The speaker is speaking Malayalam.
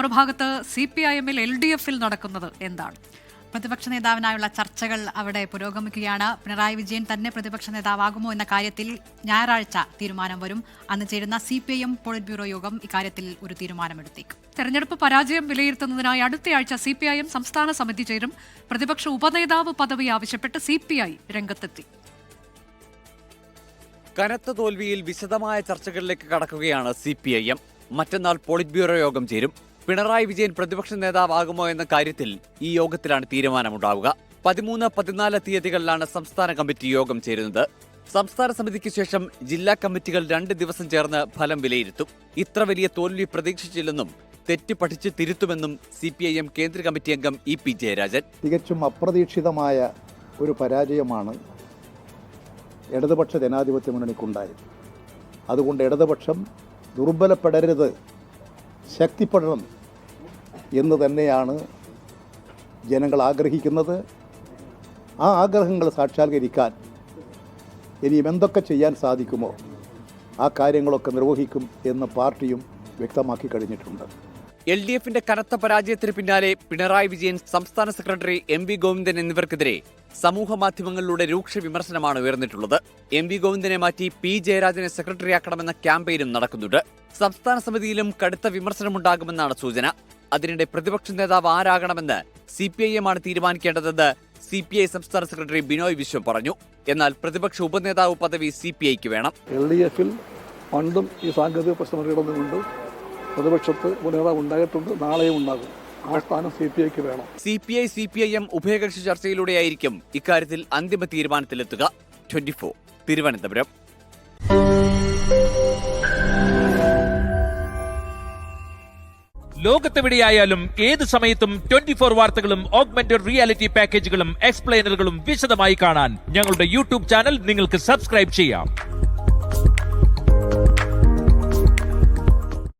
മറുഭാഗത്ത് CPIM-ൽ LDF-ൽ നടക്കുന്നത് എന്താണ്? പ്രതിപക്ഷ നേതാവിനായുള്ള ചർച്ചകൾ അവിടെ പുരോഗമിക്കുകയാണ്. പിണറായി വിജയൻ തന്നെ പ്രതിപക്ഷ നേതാവാകുമോ എന്ന കാര്യത്തിൽ ഞായറാഴ്ച തീരുമാനം വരും. അന്ന് ചേരുന്ന CPIM പോളിറ്റ് ബ്യൂറോ യോഗം ഇക്കാര്യത്തിൽ ഒരു തീരുമാനമെടുത്തേക്കും. തെരഞ്ഞെടുപ്പ് പരാജയം വിലയിരുത്തുന്നതിനായി അടുത്തയാഴ്ച CPIM സംസ്ഥാന സമിതി ചേരും. പ്രതിപക്ഷ ഉപനേതാവ് പദവി ആവശ്യപ്പെട്ട് CPI രംഗത്തെത്തി. കനത്ത തോൽവിയിൽ വിശദമായ ചർച്ചകളിലേക്ക് കടക്കുകയാണ് CPIM. മറ്റന്നാൾ പോളിറ്റ് ബ്യൂറോ യോഗം ചേരും. പിണറായി വിജയൻ പ്രതിപക്ഷ നേതാവാകുമോ എന്ന കാര്യത്തിൽ ഈ യോഗത്തിലാണ് തീരുമാനമുണ്ടാവുക. 13, 14 തീയതികളിലാണ് സംസ്ഥാന കമ്മിറ്റി യോഗം ചേരുന്നത്. സംസ്ഥാന സമിതിക്ക് ശേഷം ജില്ലാ കമ്മിറ്റികൾ 2 ദിവസം ചേർന്ന് ഫലം വിലയിരുത്തും. ഇത്ര വലിയ തോൽവി പ്രതീക്ഷിച്ചില്ലെന്നും തെറ്റ് പഠിച്ച് തിരുത്തുമെന്നും CPIM കേന്ദ്ര കമ്മിറ്റി അംഗം EP ജയരാജൻ. തികച്ചും അപ്രതീക്ഷിതമായ ഒരു പരാജയമാണ് ഇടതുപക്ഷ ജനാധിപത്യ മുന്നണിക്കുണ്ടായത്. അതുകൊണ്ട് ഇടതുപക്ഷം ദുർബലപ്പെടരുത്, ശക്തിപ്പെടണം എന്ന് തന്നെയാണ് ജനങ്ങൾ ആഗ്രഹിക്കുന്നത്. ആ ആഗ്രഹങ്ങൾ സാക്ഷാത്കരിക്കാൻ ഇനിയും എന്തൊക്കെ ചെയ്യാൻ സാധിക്കുമോ ആ കാര്യങ്ങളൊക്കെ നിർവഹിക്കും എന്ന് പാർട്ടിയും വ്യക്തമാക്കി കഴിഞ്ഞിട്ടുണ്ട്. LDF-ന്റെ കനത്ത പരാജയത്തിന് പിന്നാലെ പിണറായി വിജയൻ, സംസ്ഥാന സെക്രട്ടറി MV ഗോവിന്ദൻ എന്നിവർക്കെതിരെ സമൂഹ മാധ്യമങ്ങളിലൂടെ രൂക്ഷ വിമർശനമാണ് ഉയർന്നിട്ടുള്ളത്. MV ഗോവിന്ദനെ മാറ്റി P ജയരാജനെ സെക്രട്ടറിയാക്കണമെന്ന ക്യാമ്പയിനും നടക്കുന്നുണ്ട്. സംസ്ഥാന സമിതിയിലും കടുത്ത വിമർശനമുണ്ടാകുമെന്നാണ് സൂചന. അതിനിടെ പ്രതിപക്ഷ നേതാവ് ആരാകണമെന്ന് CPIM ആണ് തീരുമാനിക്കേണ്ടതെന്ന് CPI സംസ്ഥാന സെക്രട്ടറി ബിനോയ് വിശ്വം പറഞ്ഞു. എന്നാൽ പ്രതിപക്ഷ ഉപനേതാവ് പദവി CPIക്ക് വേണം. LDF-ൽ പണ്ടും ഈ സാങ്കേതിക പ്രശ്നം മറികടന്നുകൊണ്ട് പ്രതിപക്ഷത്ത് ഉപനേതാവ് ഉണ്ടായിട്ടുണ്ട്, നാളെയും ഉണ്ടാകും. ആ സ്ഥാനം CPIക്ക് വേണം. CPI-CPIM ഉഭയകക്ഷി ചർച്ചയിലൂടെയായിരിക്കും ഇക്കാര്യത്തിൽ അന്തിമ തീരുമാനത്തിലെത്തുക. 24 തിരുവനന്തപുരം. ലോകത്തെവിടെയായാലും ഏത് സമയത്തും 24 വാർത്തകളും ഓഗ്മെന്റഡ് റിയാലിറ്റി പാക്കേജുകളും എക്സ്പ്ലെയിനറുകളും വിശദമായി കാണാൻ ഞങ്ങളുടെ YouTube ചാനൽ നിങ്ങൾക്ക് സബ്സ്ക്രൈബ് ചെയ്യാം.